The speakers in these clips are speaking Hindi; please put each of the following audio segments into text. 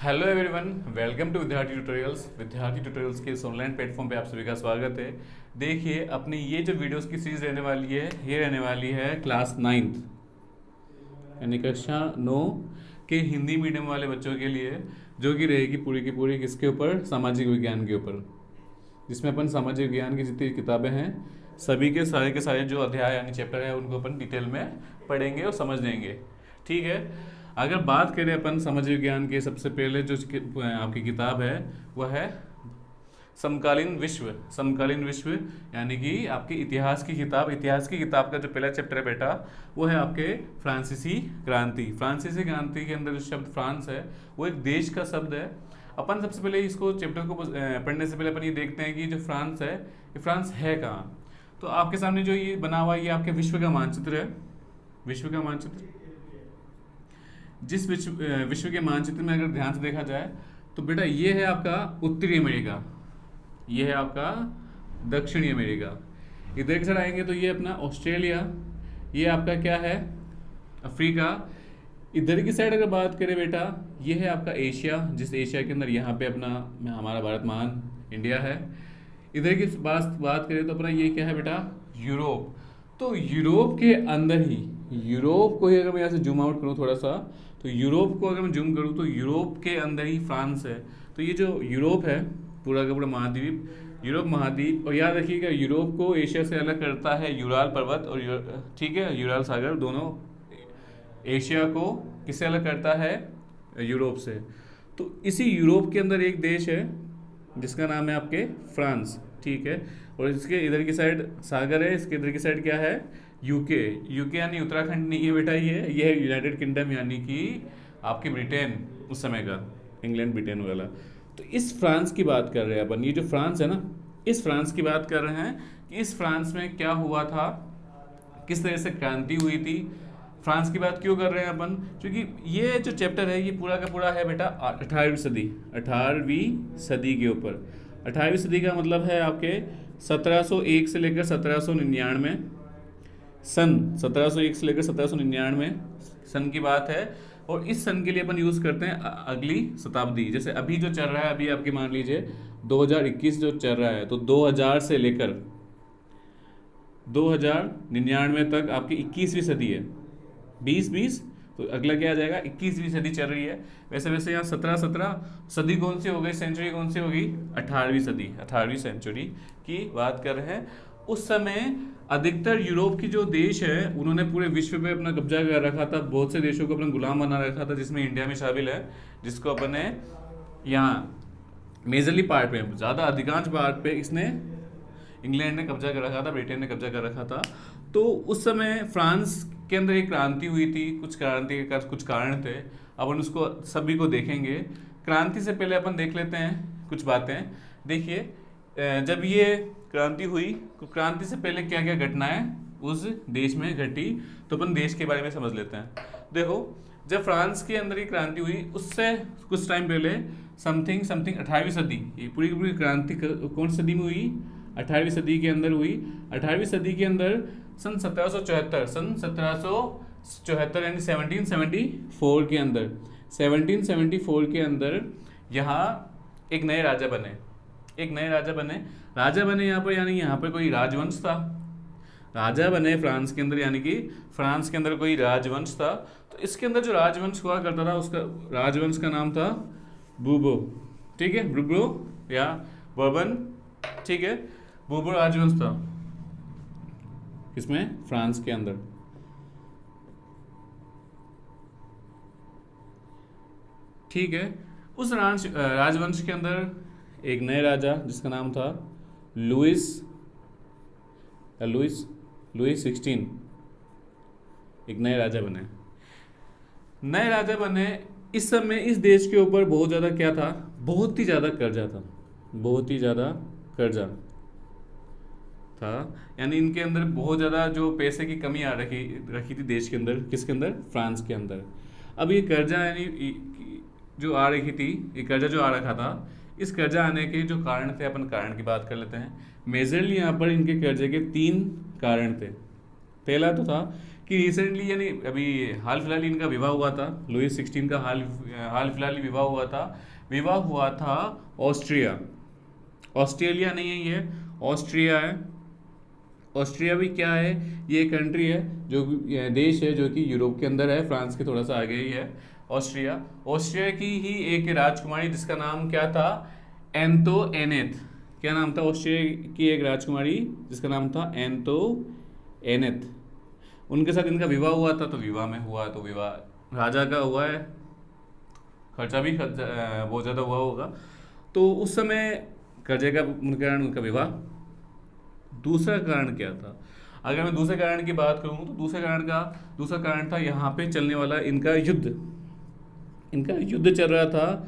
हेलो एवरीवन, वेलकम टू विद्यार्थी ट्यूटोरियल्स। विद्यार्थी ट्यूटोरियल्स के इस ऑनलाइन प्लेटफॉर्म पे आप सभी का स्वागत है। देखिए, अपनी ये जो वीडियोस की सीरीज रहने वाली है, ये रहने वाली है क्लास 9th यानी कक्षा 9 के हिंदी मीडियम वाले बच्चों के लिए, जो कि रहेगी पूरी की पूरी किसके ऊपर, सामाजिक विज्ञान के ऊपर। जिसमें अपन सामाजिक विज्ञान की जितनी किताबें हैं, सभी के सारे जो अध्याय यानी चैप्टर है, उनको अपन डिटेल में पढ़ेंगे और समझ लेंगे। ठीक है। अगर बात करें अपन सामाजिक विज्ञान के, सबसे पहले जो आपकी किताब है वह है समकालीन विश्व यानी कि आपकी इतिहास की किताब। इतिहास की किताब का जो पहला चैप्टर है बेटा, वो है आपके फ्रांसीसी क्रांति। फ्रांसीसी क्रांति के अंदर जो शब्द फ्रांस है, वो एक देश का शब्द है। अपन सबसे पहले इसको चैप्टर को पढ़ने से पहले अपन ये देखते हैं कि जो फ्रांस है, ये फ्रांस है कहाँ। तो आपके सामने जो ये बना हुआ है, ये आपके विश्व का मानचित्र है। विश्व का मानचित्र, जिस विश्व के मानचित्र में अगर ध्यान से देखा जाए तो बेटा ये है आपका उत्तरी अमेरिका, ये है आपका दक्षिणी अमेरिका। इधर की साइड आएंगे तो ये अपना ऑस्ट्रेलिया, ये आपका क्या है, अफ्रीका। इधर की साइड अगर बात करें बेटा, ये है आपका एशिया, जिस एशिया के अंदर यहाँ पे अपना हमारा भारत महान इंडिया है। इधर की बात करें तो अपना ये क्या है बेटा, यूरोप। तो यूरोप के अंदर ही, यूरोप को ही अगर मैं यहाँ से जूम आउट करूँ थोड़ा सा, तो यूरोप को अगर मैं जूम करूँ तो यूरोप के अंदर ही फ्रांस है। तो ये जो यूरोप है, पूरा का पूरा महाद्वीप, यूरोप महाद्वीप। और याद रखिएगा, यूरोप को एशिया से अलग करता है यूराल पर्वत और ठीक है, यूराल सागर, दोनों एशिया को किससे अलग करता है, यूरोप से। तो इसी यूरोप के अंदर एक देश है जिसका नाम है आपके फ्रांस। ठीक है। और इसके इधर की साइड सागर है, इसके इधर की साइड क्या है, यूके। यूके यानी उत्तराखंड नहीं है बेटा, ये है यूनाइटेड किंगडम यानी कि आपके ब्रिटेन उस समय का, इंग्लैंड ब्रिटेन वाला। तो इस फ्रांस की बात कर रहे हैं अपन। ये जो फ्रांस है ना, इस फ्रांस की बात कर रहे हैं कि इस फ्रांस में क्या हुआ था, किस तरह से क्रांति हुई थी। फ्रांस की बात क्यों कर रहे हैं अपन, क्योंकि ये जो चैप्टर है ये पूरा का पूरा है बेटा 18वीं सदी के ऊपर। 18वीं सदी का मतलब है आपके 1701 से लेकर 1799 सन, 1701 से लेकर 1799 सन की बात है। और इस सन के लिए अपन यूज़ करते हैं अगली शताब्दी। जैसे अभी जो चल रहा है, अभी आपके मान लीजिए 2021 जो चल रहा है, तो 2000 से लेकर 2099 तक आपकी 21वीं सदी है। 2020 तो अगला क्या आ जाएगा, 21वीं सदी चल रही है। वैसे वैसे यहाँ 17 सदी कौन सी हो गई, सेंचुरी कौन सी होगी, 18वीं सदी, 18वीं सेंचुरी की बात कर रहे हैं। उस समय अधिकतर यूरोप की जो देश है, उन्होंने पूरे विश्व पे अपना कब्जा कर रखा था। बहुत से देशों को अपना गुलाम बना रखा था, जिसमें इंडिया भी शामिल है, जिसको अपन ने यहाँ मेजरली पार्ट में, ज़्यादा अधिकांश पार्ट पे इसने इंग्लैंड ने कब्जा कर रखा था, ब्रिटेन ने कब्जा कर रखा था। तो उस समय फ्रांस के अंदर एक क्रांति हुई थी। कुछ क्रांति के कुछ कारण थे, अपन उसको सभी को देखेंगे। क्रांति से पहले अपन देख लेते हैं कुछ बातें। देखिए, जब ये क्रांति हुई तो क्रांति से पहले क्या क्या घटनाएं उस देश में घटी, तो अपन देश के बारे में समझ लेते हैं। देखो, जब फ्रांस के अंदर ये क्रांति हुई, उससे कुछ टाइम पहले समथिंग 18वीं सदी, ये पूरी की पूरी क्रांति कौन सी सदी में हुई, 18वीं सदी के अंदर हुई। 18वीं सदी के अंदर सन 1774 यानी 1774 के अंदर, 1774 के अंदर यहाँ एक नए राजा बने। राजा बने यहाँ पर, यानी यहाँ पर कोई राजवंश था। राजा बने फ्रांस के अंदर, यानी कि फ्रांस के अंदर कोई राजवंश था। तो इसके अंदर जो राजवंश हुआ करता था, उसका राजवंश का नाम था बूबो। ठीक है, बूबो या बर्बन। ठीक है, बूबो राजवंश था किसमें, फ्रांस के अंदर। ठीक है, उस राजवंश के अंदर एक नए राजा जिसका नाम था लुइस 16, एक नए राजा बने। इस समय इस देश के ऊपर बहुत ज़्यादा क्या था, बहुत ही ज़्यादा कर्जा था। यानी इनके अंदर बहुत ज़्यादा जो पैसे की कमी आ रखी थी देश के अंदर, किसके अंदर, फ्रांस के अंदर। अब ये कर्जा यानी जो आ रखी थी, ये कर्जा जो आ रखा था, इस कर्जा आने के जो कारण थे, अपन कारण की बात कर लेते हैं। मेजरली यहाँ पर इनके कर्जे के 3 कारण थे। पहला तो था कि रिसेंटली यानी अभी हाल फिलहाल ही इनका विवाह हुआ था, लुई 16 का हाल फिलहाल ही विवाह हुआ था। विवाह हुआ था ऑस्ट्रिया, ऑस्ट्रेलिया नहीं है ये, ऑस्ट्रिया है। ऑस्ट्रिया भी क्या है, ये कंट्री है जो ये देश है जो कि यूरोप के अंदर है, फ्रांस के थोड़ा सा आगे ही है ऑस्ट्रिया। ऑस्ट्रिया की ही एक राजकुमारी जिसका नाम क्या था, एंटोइनेट। क्या नाम था ऑस्ट्रिया की एक राजकुमारी जिसका नाम था एंटोइनेट। उनके साथ इनका विवाह हुआ था, तो विवाह में हुआ तो विवाह राजा का हुआ है, खर्चा भी बहुत ज़्यादा हुआ होगा। तो उस समय कर्जे का कारण उनका विवाह। दूसरा कारण क्या था, अगर मैं दूसरे कारण की बात करूं तो दूसरा कारण था यहाँ पे चलने वाला इनका युद्ध। इनका युद्ध चल रहा था,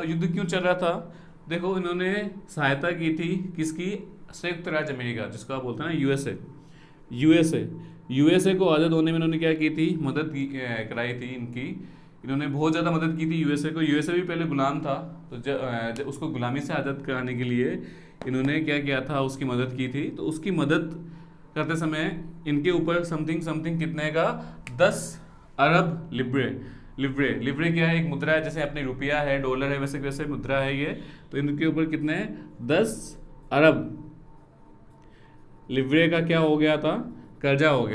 युद्ध क्यों चल रहा था, देखो इन्होंने सहायता की थी किसकी, संयुक्त राज्य अमेरिका, जिसको आप बोलते हैं ना यूएसए को आज़ाद होने में इन्होंने क्या की थी, कराई थी इनकी। इन्होंने बहुत ज़्यादा मदद की थी यूएसए को। यूएसए भी पहले गुलाम था, तो जब उसको गुलामी से आज़ाद कराने के लिए इन्होंने क्या किया था, उसकी मदद की थी। तो उसकी मदद करते समय इनके ऊपर समथिंग कितने का, 10 अरब लिब्रे क्या है, एक मुद्रा है, जैसे अपनी रुपया है, डॉलर है, वैसे वैसे मुद्रा है ये। तो इनके ऊपर कितने 10 अरब लिब्रे का क्या हो गया था, कर्जा हो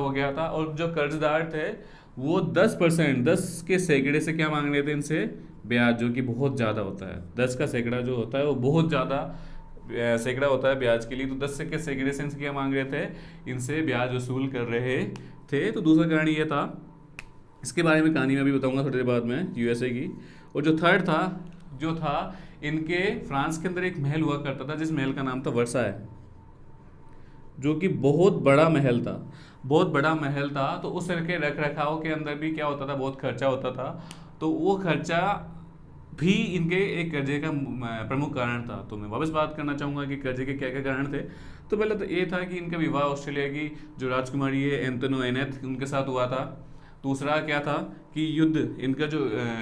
गया था। और जो कर्जदार थे वो 10%, 10 के सैकड़े से क्या मांग रहे थे इनसे, ब्याज, जो कि बहुत ज़्यादा होता है। 10 का सैकड़ा जो होता है वो बहुत ज़्यादा सैकड़ा होता है ब्याज के लिए। तो 10 के सैकड़े से इनसे क्या मांग रहे थे, इनसे ब्याज वसूल कर रहे थे। तो दूसरा कारण ये था, इसके बारे में कहानी में भी बताऊंगा थोड़ी देर बाद में, यूएसए की। और जो थर्ड था इनके फ्रांस के अंदर एक महल हुआ करता था, जिस महल का नाम था वर्साय, जो कि बहुत बड़ा महल था। तो उस तरह के रख रखाव के अंदर भी क्या होता था, बहुत खर्चा होता था। तो वो खर्चा भी इनके एक कर्जे का प्रमुख कारण था। तो मैं वापस बात करना चाहूँगा कि कर्जे के क्या क्या कारण थे। तो पहले तो ये था कि इनका विवाह ऑस्ट्रेलिया की जो राजकुमारी है एंटोइनेट उनके साथ हुआ था। दूसरा क्या था कि इनका जो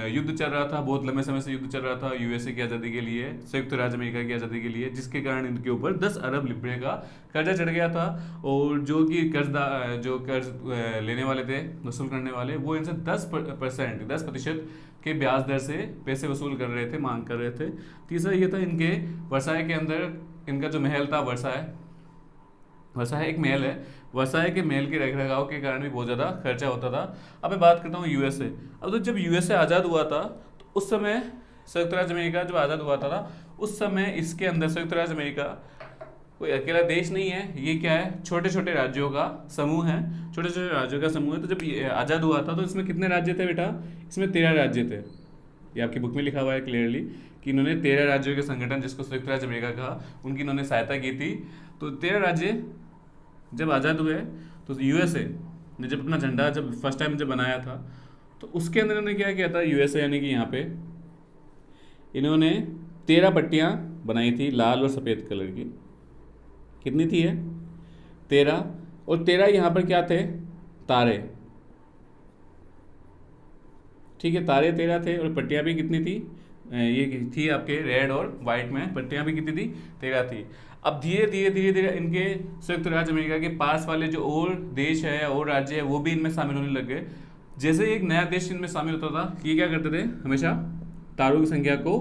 युद्ध चल रहा था, बहुत लंबे समय से युद्ध चल रहा था यूएसए की आज़ादी के लिए, संयुक्त राज्य अमेरिका की आज़ादी के लिए, जिसके कारण इनके ऊपर 10 अरब लिब्रे का कर्जा चढ़ गया था। और जो कि कर्ज लेने वाले थे, वसूल करने वाले, वो इनसे 10% के ब्याज दर से पैसे वसूल कर रहे थे, मांग कर रहे थे। तीसरा ये था इनके वर्साय के अंदर इनका जो महल था, वर्साय एक महल है, वर्साय के महल के रख रखाव के कारण भी बहुत ज़्यादा खर्चा होता था। अब मैं बात करता हूँ यूएसए। अब तो जब यूएसए आज़ाद हुआ था, तो उस समय संयुक्त राज्य अमेरिका जब आज़ाद हुआ था उस समय इसके अंदर संयुक्त राज्य अमेरिका कोई अकेला देश नहीं है, ये क्या है, छोटे छोटे राज्यों का समूह है, तो जब ये आज़ाद हुआ था तो इसमें कितने राज्य थे बेटा, इसमें 13 राज्य थे। ये आपकी बुक में लिखा हुआ है क्लियरली कि इन्होंने 13 राज्यों के संगठन, जिसको संयुक्त राज्य अमेरिका कहा, उनकी इन्होंने सहायता की थी। तो 13 राज्य जब आज़ाद हुए, तो यूएसए ने जब अपना झंडा फर्स्ट टाइम बनाया था, तो उसके अंदर इन्होंने क्या किया था, यूएसए यानी कि यहाँ पे इन्होंने 13 पट्टियाँ बनाई थी, लाल और सफ़ेद कलर की। कितनी थी है, 13। और 13 यहाँ पर क्या थे, तारे, ठीक है, तारे 13 थे। और पट्टियाँ भी कितनी थी, ये थी आपके रेड और वाइट में, पट्टियाँ भी कितनी थी, 13 थी। अब धीरे धीरे इनके संयुक्त राज्य अमेरिका के पास वाले जो और देश है और राज्य है, वो भी इनमें शामिल होने लग गए। जैसे एक नया देश इनमें शामिल होता था, ये क्या करते थे, हमेशा तारों की संख्या को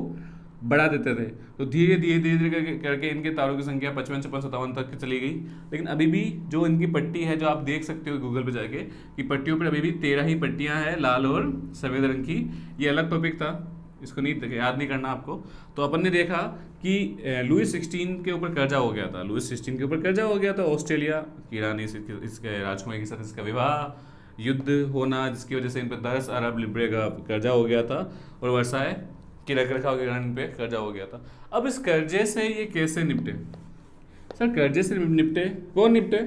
बढ़ा देते थे। तो धीरे धीरे करके इनके तारों की संख्या 55, 56, 57 तक चली गई। लेकिन अभी भी जो इनकी पट्टी है, जो आप देख सकते हो गूगल पे जाके, कि पट्टियों पर अभी भी 13 ही पट्टियाँ हैं, लाल और सफ़ेद रंग की। ये अलग टॉपिक था, इसको नहीं याद नहीं करना आपको। तो अपन ने देखा कि लुई 16 के ऊपर कर्जा हो गया था, ऑस्ट्रेलिया की रानी से, इसके राजकुमारी के साथ इसका विवाह, युद्ध होना, जिसकी वजह से इन पर 10 अरब लिब्रे का कर्जा हो गया था, और वर्साय के रख रखाव के कारण इन पे कर्जा हो गया था। अब इस कर्जे से ये कैसे निपटे, सर कर्जे से निपटे, कौन निपटे,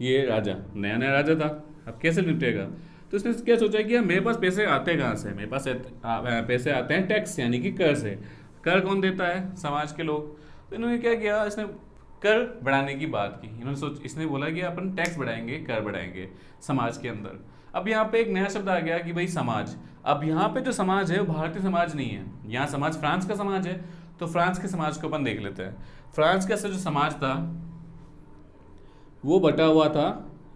ये राजा, नया राजा था, अब कैसे निपटेगा। तो इसने क्या सोचा कि मेरे पास पैसे आते कहाँ से, मेरे पास पैसे आते हैं टैक्स यानी कि कर से। कर कौन देता है, समाज के लोग। तो इन्होंने क्या किया, इसने कर बढ़ाने की बात की। इसने बोला कि अपन टैक्स बढ़ाएंगे, कर बढ़ाएंगे समाज के अंदर। अब यहाँ पे एक नया शब्द आ गया कि भाई समाज। अब यहाँ पे जो समाज है वो भारतीय समाज नहीं है, यहाँ समाज फ्रांस का समाज है। तो फ्रांस के समाज को अपन देख लेते हैं। फ्रांस का जो समाज था, वो बटा हुआ था,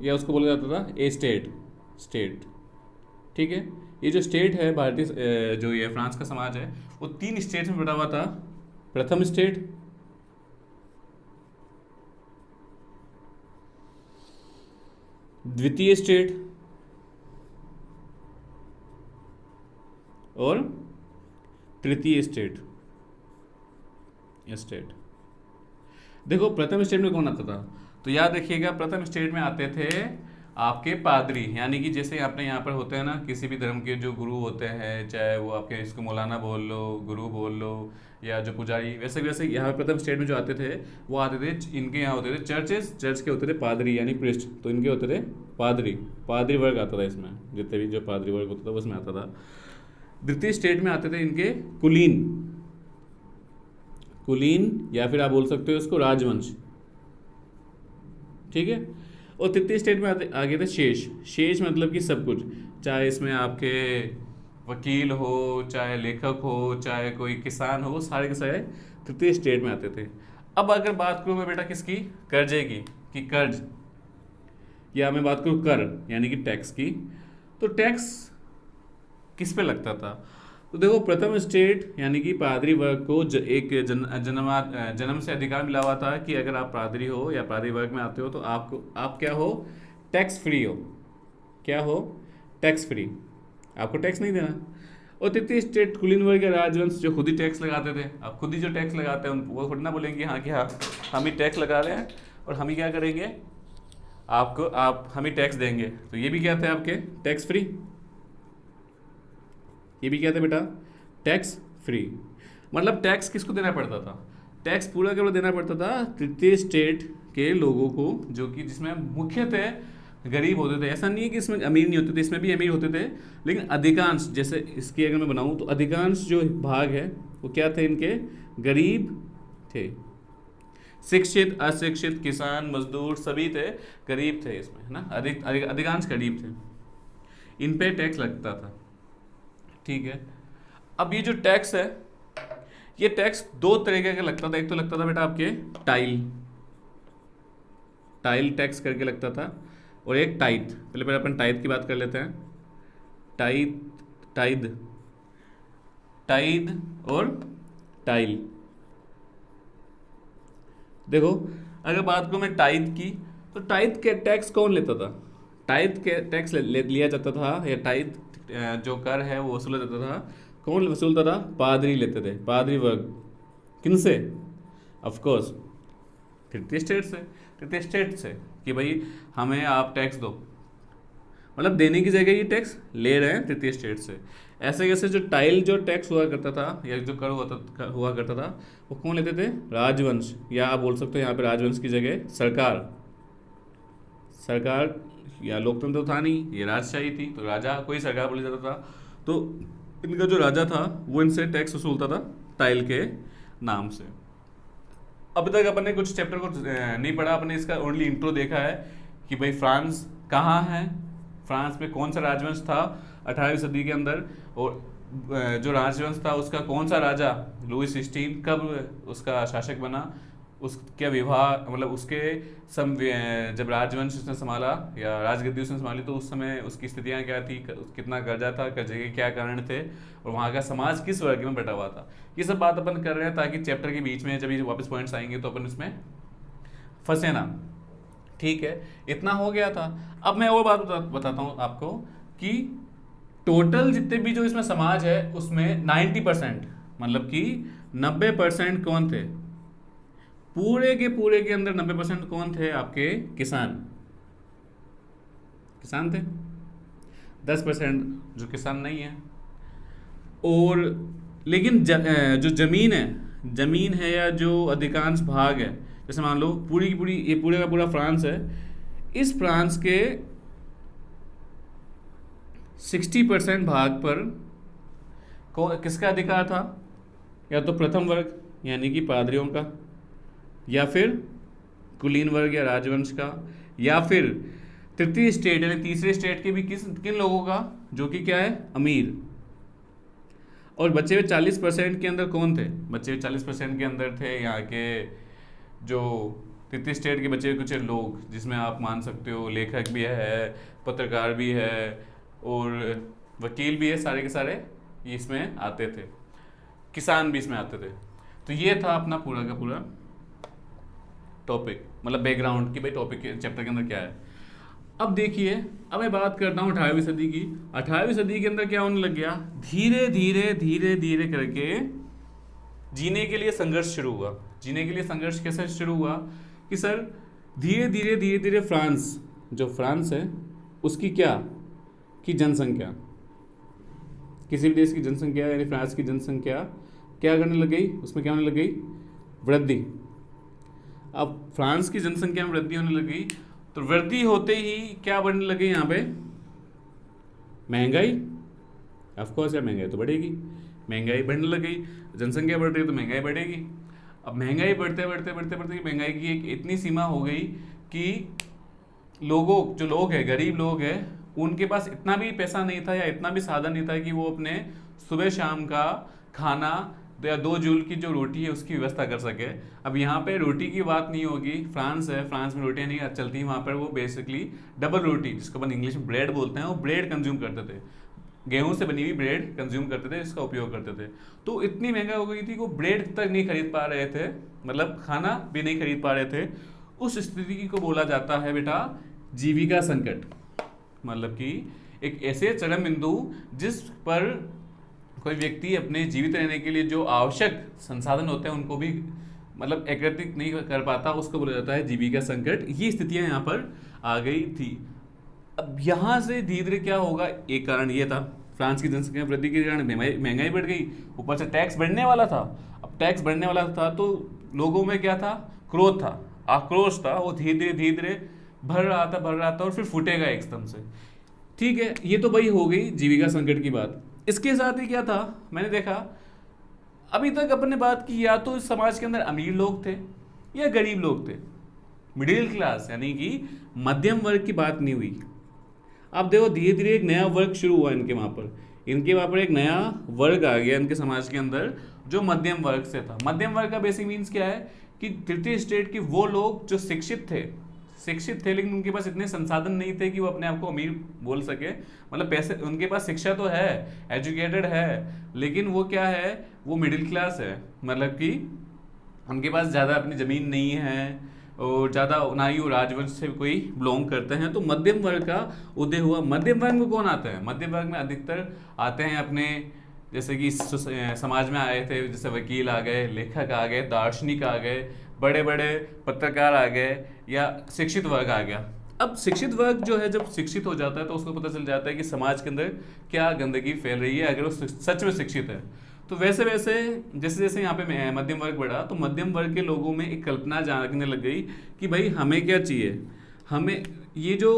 या उसको बोला जाता था ए स्टेट, स्टेट। ठीक है, ये जो स्टेट है भारतीय जो ये फ्रांस का समाज है, वो 3 स्टेट्स में बटा हुआ था। प्रथम स्टेट, द्वितीय स्टेट और तृतीय स्टेट, स्टेट। देखो प्रथम स्टेट में कौन आता था, तो याद रखिएगा प्रथम स्टेट में आते थे आपके पादरी, यानी कि जैसे आपने यहाँ पर होते हैं ना किसी भी धर्म के जो गुरु होते हैं, चाहे वो आपके इसको मौलाना बोल लो, गुरु बोल लो, या जो पुजारी, वैसे वैसे यहाँ प्रथम स्टेट में जो आते थे वो आते थे, इनके यहाँ होते थे चर्चेस, चर्च के होते थे पादरी यानी प्रिस्ट, तो इनके होते थे पादरी, पादरी वर्ग आता था इसमें, जितने भी जो पादरी वर्ग होता था उसमें आता था। द्वितीय स्टेट में आते थे इनके कुलीन, कुलीन या फिर आप बोल सकते हो उसको राजवंश। ठीक है, और तृतीय स्टेट में आगे थे शेष, शेष मतलब कि सब कुछ, चाहे इसमें आपके वकील हो, चाहे लेखक हो, चाहे कोई किसान हो, सारे के सारे तृतीय स्टेट में आते थे। अब अगर बात करूँ मैं बेटा किसकी, कर्जे की, कि कर्ज, या मैं बात करूँ कर यानी कि टैक्स की, तो टैक्स किस पे लगता था, तो देखो प्रथम स्टेट यानी कि पादरी वर्ग को एक जन्म से अधिकार मिला हुआ था कि अगर आप पादरी हो या पादरी वर्ग में आते हो तो आप क्या हो, टैक्स फ्री हो, क्या हो, टैक्स फ्री, आपको टैक्स नहीं देना। और तृतीय स्टेट कुलीन वर्ग या राजवंश जो खुद ही टैक्स लगाते थे, अब खुद ही जो टैक्स लगाते हैं वो थोड़ी ना बोलेंगे हाँ कि हाँ हम ही टैक्स लगा रहे हैं और हम ही क्या करेंगे, आप हम ही टैक्स देंगे, तो ये भी क्या थे आपके टैक्स फ्री, ये भी क्या था बेटा, टैक्स फ्री। मतलब टैक्स किसको देना पड़ता था, टैक्स पूरा का पूरा देना पड़ता था तृतीय स्टेट के लोगों को, जो कि जिसमें मुख्यतः गरीब होते थे, ऐसा नहीं है कि इसमें अमीर नहीं होते थे, इसमें भी अमीर होते थे, लेकिन अधिकांश, जैसे इसकी अगर मैं बनाऊं तो अधिकांश जो भाग है वो क्या थे, इनके गरीब थे, शिक्षित अशिक्षित किसान मजदूर सभी थे, गरीब थे इसमें, है ना, अधिकांश गरीब थे, इन पे टैक्स लगता था। ठीक है, अब ये जो टैक्स है, ये टैक्स 2 तरीके का लगता था, एक तो लगता था बेटा आपके टाइल टैक्स करके लगता था, और एक टाइथ, पहले अपन टाइथ की बात कर लेते हैं, टाइद और टाइल। देखो अगर बात करूं मैं टाइथ की, तो टाइथ के टैक्स कौन लेता था, टाइथ के टैक्स लिया जाता था, या टाइथ जो कर है वो वसूला जाता था, कौन वसूलता था, पादरी लेते थे, पादरी वर्ग, किनसे, ऑफ कोर्स तृतीय स्टेट से कि भाई हमें आप टैक्स दो, मतलब देने की जगह ये टैक्स ले रहे हैं तृतीय स्टेट से। ऐसे कैसे जो टाइल जो टैक्स हुआ करता था या जो कर हुआ करता था वो कौन लेते थे, राजवंश, या आप बोल सकते हो यहाँ पे राजवंश की जगह सरकार या लोकतंत्र तो था नहीं, ये राजशाही थी, तो राजा कोई सरकार बोला जाता था, तो इनका जो राजा था वो इनसे टैक्स वसूलता था टाइल के नाम से। अभी तक अपन ने कुछ चैप्टर को नहीं पढ़ा, अपने इसका ओनली इंट्रो देखा है कि भाई फ्रांस कहाँ है, फ्रांस में कौन सा राजवंश था 18वीं सदी के अंदर, और जो राजवंश था उसका कौन सा राजा लुईस 16 कब उसका शासक बना, उसके विवाह मतलब उसके जब राजवंश उसने संभाला या राजगद्दी उसने संभाली तो उस समय उसकी स्थितियाँ क्या थी, कितना कर्जा था, कर्जे के क्या कारण थे, और वहाँ का समाज किस वर्ग में बटा हुआ था, ये सब बात अपन कर रहे हैं ताकि चैप्टर के बीच में जब ये वापस पॉइंट्स आएंगे तो अपन इसमें फंसे ना। ठीक है, इतना हो गया था। अब मैं वो बात बताता हूँ आपको कि टोटल जितने भी जो इसमें समाज है उसमें 90% मतलब कि 90% कौन थे, पूरे के अंदर 90% कौन थे, आपके किसान थे, 10% जो किसान नहीं है। और लेकिन जो जमीन है या जो अधिकांश भाग है, जैसे मान लो पूरी की पूरी ये पूरे का पूरा फ्रांस है, इस फ्रांस के 60% भाग पर किसका अधिकार था, या तो प्रथम वर्ग यानी कि पादरियों का, या फिर कुलीन वर्ग या राजवंश का, या फिर तृतीय स्टेट यानी तीसरे स्टेट के भी किन लोगों का, जो कि क्या है, अमीर। और बचे हुए 40% के अंदर कौन थे, बचे हुए 40% के अंदर थे यहाँ के जो तृतीय स्टेट के बचे कुछ लोग, जिसमें आप मान सकते हो लेखक भी है, पत्रकार भी है और वकील भी है, सारे के सारे ये इसमें आते थे, किसान भी इसमें आते थे। तो ये था अपना पूरा का पूरा टॉपिक, मतलब बैकग्राउंड कि भाई टॉपिक के चैप्टर के अंदर क्या है। अब देखिए, अब मैं बात करता हूँ 18वीं सदी की। 18वीं सदी के अंदर क्या होने लग गया, धीरे धीरे धीरे धीरे करके जीने के लिए संघर्ष शुरू हुआ। जीने के लिए संघर्ष कैसे शुरू हुआ कि सर धीरे धीरे धीरे धीरे फ्रांस, जो फ्रांस है उसकी क्या की जनसंख्या, किसी भी देश की जनसंख्या यानी फ्रांस की जनसंख्या क्या करने लग गई, उसमें क्या होने लग गई, वृद्धि। अब फ्रांस की जनसंख्या में वृद्धि होने लगी, तो वृद्धि होते ही क्या बढ़ने लगे यहाँ पे, महंगाई। ऑफकोर्स यार महंगाई तो बढ़ेगी, महंगाई बढ़ने लग गई, जनसंख्या बढ़ रही है तो महंगाई बढ़ेगी। अब महंगाई बढ़ते बढ़ते बढ़ते बढ़ते महंगाई की एक इतनी सीमा हो गई कि लोगों, जो लोग हैं, गरीब लोग हैं, उनके पास इतना भी पैसा नहीं था या इतना भी साधन नहीं था कि वो अपने सुबह शाम का खाना या 2 जूल की जो रोटी है उसकी व्यवस्था कर सके। अब यहाँ पे रोटी की बात नहीं होगी, फ्रांस है, फ्रांस में रोटियां नहीं चलती, वहाँ पर वो बेसिकली डबल रोटी, जिसको अपन इंग्लिश में ब्रेड बोलते हैं, वो ब्रेड कंज्यूम करते थे, गेहूं से बनी हुई ब्रेड कंज्यूम करते थे, इसका उपयोग करते थे। तो इतनी महंगा हो गई थी कि वो ब्रेड तक नहीं खरीद पा रहे थे, मतलब खाना भी नहीं खरीद पा रहे थे। उस स्थिति को बोला जाता है बेटा जीविका संकट, मतलब कि एक ऐसे चरम बिंदु जिस पर कोई व्यक्ति अपने जीवित रहने के लिए जो आवश्यक संसाधन होते हैं उनको भी मतलब एकत्रित नहीं कर पाता, उसको बोला जाता है जीविका संकट। ये स्थितियां यहाँ पर आ गई थी। अब यहाँ से धीरे धीरे क्या होगा, एक कारण ये था फ्रांस की जनसंख्या वृद्धि के कारण महंगाई बढ़ गई, ऊपर से टैक्स बढ़ने वाला था। अब टैक्स बढ़ने वाला था तो लोगों में क्या था, क्रोध था, आक्रोश था, वो धीरे धीरे भर रहा था और फिर फूटेगा एकदम से। ठीक है, ये तो भाई हो गई जीविका संकट की बात। इसके साथ ही क्या था, मैंने देखा अभी तक अपन ने बात की या तो इस समाज के अंदर अमीर लोग थे या गरीब लोग थे, मिडिल क्लास यानी कि मध्यम वर्ग की बात नहीं हुई। अब देखो धीरे धीरे एक नया वर्ग शुरू हुआ इनके वहाँ पर एक नया वर्ग आ गया इनके समाज के अंदर जो मध्यम वर्ग से था। मध्यम वर्ग का बेसिक मीन्स क्या है कि तृतीय स्टेट के वो लोग जो शिक्षित थे लेकिन उनके पास इतने संसाधन नहीं थे कि वो अपने आप को अमीर बोल सके, मतलब पैसे उनके पास, शिक्षा तो है, एजुकेटेड है, लेकिन वो क्या है, वो मिडिल क्लास है, मतलब कि उनके पास ज़्यादा अपनी ज़मीन नहीं है और ज़्यादा ना ही वो राजवंश से कोई बिलोंग करते हैं। तो मध्यम वर्ग का उदय हुआ। मध्यम वर्ग में कौन आता है, मध्यम वर्ग में अधिकतर आते हैं अपने जैसे कि समाज में आए थे, जैसे वकील आ गए, लेखक आ गए, दार्शनिक आ गए, बड़े बड़े पत्रकार आ गए, या शिक्षित वर्ग आ गया। अब शिक्षित वर्ग जो है जब शिक्षित हो जाता है तो उसको पता चल जाता है कि समाज के अंदर क्या गंदगी फैल रही है, अगर वो सच में शिक्षित है। तो वैसे वैसे जैसे जैसे यहाँ पे मध्यम वर्ग बढ़ा तो मध्यम वर्ग के लोगों में एक कल्पना जागने लग गई कि भाई हमें क्या चाहिए, हमें ये जो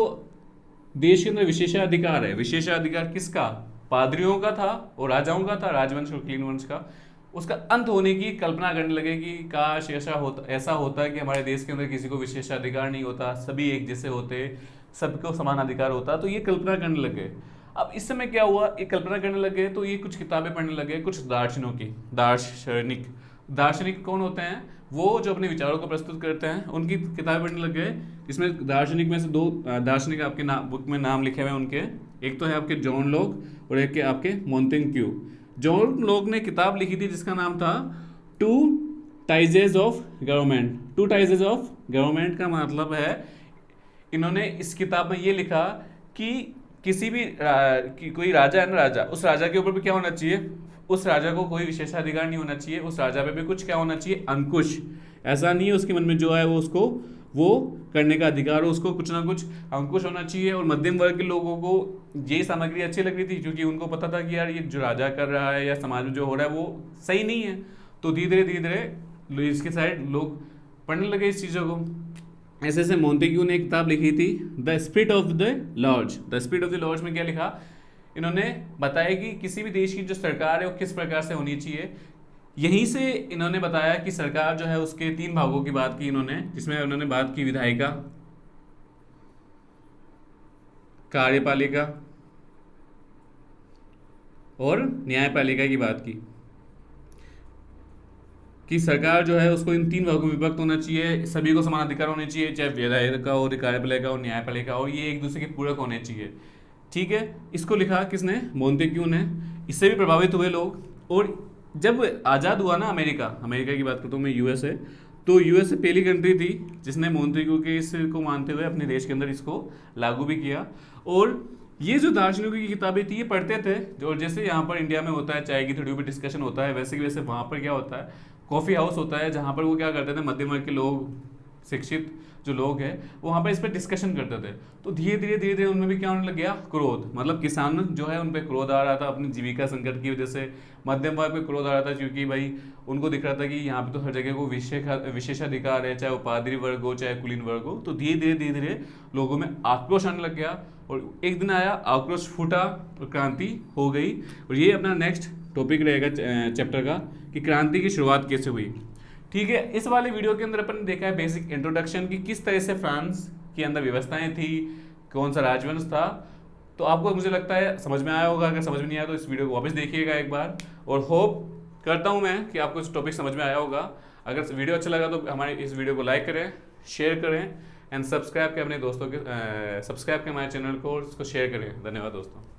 देश के अंदर विशेषाधिकार है, विशेषाधिकार किसका, पादरियों का था और राजाओं का था, राजवंश और क्लीन वंश का, उसका अंत होने की कल्पना करने लगे कि काश ऐसा होता है कि हमारे देश के अंदर किसी को विशेषाधिकार नहीं होता, सभी एक जैसे होते, सबको समान अधिकार होता। तो ये कल्पना करने लगे। अब इस समय क्या हुआ, ये कल्पना करने लगे तो ये कुछ किताबें पढ़ने लगे कुछ दार्शनिक कौन होते हैं, वो जो अपने विचारों को प्रस्तुत करते हैं, उनकी किताबें पढ़ने लग गए। इसमें दार्शनिक में से 2 दार्शनिक आपके बुक में नाम लिखे हुए हैं उनके, एक तो है आपके जॉन लॉक और एक के आपके मोंटेस्क्यू। जॉन लॉक ने किताब लिखी थी जिसका नाम था two tiers of government. Two tiers of government का मतलब है, इन्होंने इस किताब में ये लिखा कि किसी भी कोई राजा है ना, राजा, उस राजा के ऊपर भी क्या होना चाहिए, उस राजा को कोई विशेषाधिकार नहीं होना चाहिए, उस राजा पे भी कुछ क्या होना चाहिए, अंकुश। ऐसा नहीं है उसके मन में जो है वो उसको वो करने का अधिकार हो, उसको कुछ ना कुछ अंकुश होना चाहिए। और मध्यम वर्ग के लोगों को ये सामग्री अच्छी लग रही थी क्योंकि उनको पता था कि यार ये जो राजा कर रहा है या समाज में जो हो रहा है वो सही नहीं है। तो धीरे धीरे इसके साइड लोग पढ़ने लगे इस चीज़ों को। ऐसे ऐसे मोंटेग्यू ने एक किताब लिखी थी the spirit of the lords. The spirit of the lords में क्या लिखा, इन्होंने बताया कि किसी भी देश की जो सरकार है वो किस प्रकार से होनी चाहिए। यहीं से इन्होंने बताया कि सरकार जो है उसके 3 भागों की बात की इन्होंने, जिसमें उन्होंने बात की विधायिका, कार्यपालिका और न्यायपालिका की बात की। कि सरकार जो है उसको इन 3 भागों में विभक्त होना चाहिए, सभी को समान अधिकार होने चाहिए, चाहे विधायिका का हो, कार्यपालिका हो, न्यायपालिका हो, ये एक दूसरे के पूरक होने चाहिए। ठीक है, इसको लिखा किसने? मोंटेक्यू ने। इससे भी प्रभावित हुए लोग। और जब आज़ाद हुआ ना अमेरिका, अमेरिका की बात करता हूँ मैं, यूएसए, तो यूएसए पहली कंट्री थी जिसने मोंटेक्यू के इसको मानते हुए अपने देश के अंदर इसको लागू भी किया। और ये जो दार्शनिकों की किताबें थी ये पढ़ते थे, जो जैसे यहाँ पर इंडिया में होता है चाय की थोड़ी भी डिस्कशन होता है, वैसे कि वैसे वहाँ पर क्या होता है, कॉफ़ी हाउस होता है, जहाँ पर वो क्या करते थे, मध्यम वर्ग के लोग, शिक्षित जो लोग हैं वो वहाँ पर इस पर डिस्कशन करते थे। तो धीरे धीरे उनमें भी क्या होने लग गया, क्रोध, मतलब किसान जो है उन पर क्रोध आ रहा था अपनी जीविका संकट की वजह से, मध्यम वर्ग पे क्रोध आ रहा था क्योंकि भाई उनको दिख रहा था कि यहाँ पे तो हर जगह को विशेषाधिकार है, चाहे वो पादरी वर्ग हो चाहे कुलीन वर्ग हो। तो धीरे धीरे लोगों में आक्रोश आने लग गया, और एक दिन आया, आक्रोश फूटा और क्रांति हो गई। और ये अपना नेक्स्ट टॉपिक रहेगा चैप्टर का, कि क्रांति की शुरुआत कैसे हुई। ठीक है, इस वाले वीडियो के अंदर अपन ने देखा है बेसिक इंट्रोडक्शन की किस तरह से फ्रांस के अंदर व्यवस्थाएं थी, कौन सा राजवंश था। तो आपको मुझे लगता है समझ में आया होगा, अगर समझ में नहीं आया तो इस वीडियो को वापस देखिएगा एक बार। और होप करता हूँ मैं कि आपको इस टॉपिक समझ में आया होगा। अगर वीडियो अच्छा लगा तो हमारे इस वीडियो को लाइक करें, शेयर करें एंड सब्सक्राइब करें अपने दोस्तों के, सब्सक्राइब करें हमारे चैनल को और उसको शेयर करें। धन्यवाद दोस्तों।